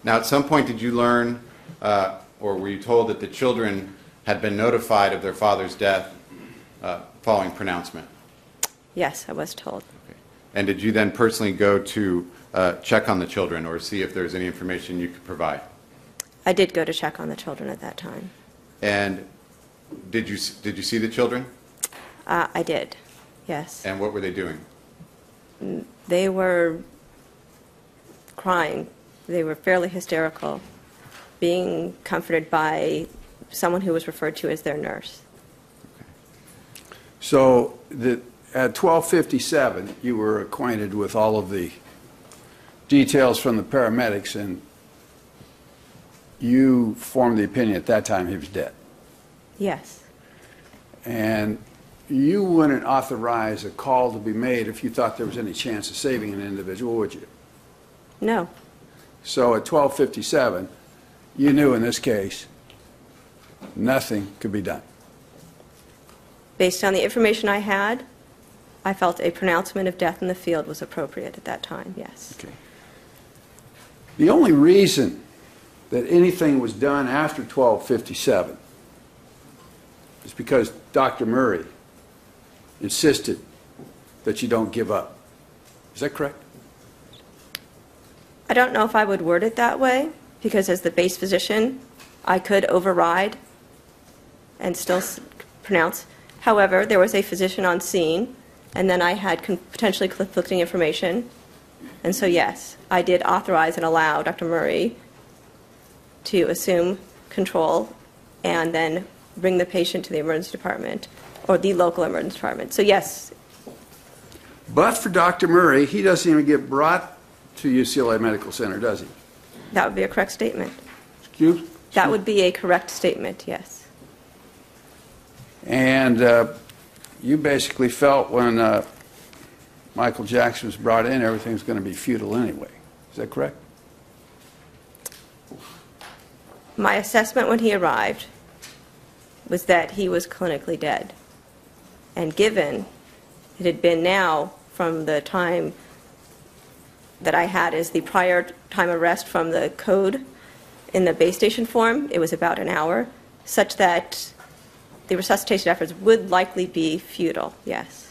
Now, at some point, did you learn, or were you told that the children had been notified of their father's death following pronouncement? Yes, I was told. Okay. And did you then personally go to check on the children or see if there was any information you could provide? I did go to check on the children at that time. And did you see the children? I did, yes. And what were they doing? They were crying. They were fairly hysterical, being comforted by someone who was referred to as their nurse. So at 12:57, you were acquainted with all of the details from the paramedics, and you formed the opinion at that time he was dead. Yes. And you wouldn't authorize a call to be made if you thought there was any chance of saving an individual, would you? No. So at 12:57, you knew in this case nothing could be done. Based on the information I had, I felt a pronouncement of death in the field was appropriate at that time, yes. Okay. The only reason that anything was done after 12:57 is because Dr. Murray insisted that you don't give up. Is that correct? I don't know if I would word it that way, because as the base physician, I could override and still pronounce. However, there was a physician on scene, and then I had potentially conflicting information. And so, yes, I did authorize and allow Dr. Murray to assume control and then bring the patient to the emergency department or the local emergency department. So, yes. But for Dr. Murray, he doesn't even get brought to UCLA Medical Center, does he? That would be a correct statement. Excuse? That would be a correct statement, yes. And you basically felt when Michael Jackson was brought in, everything was going to be futile anyway. Is that correct? My assessment when he arrived was that he was clinically dead. And given it had been now from the time that I had as the prior time arrest from the code in the base station form, it was about an hour, such that the resuscitation efforts would likely be futile, yes.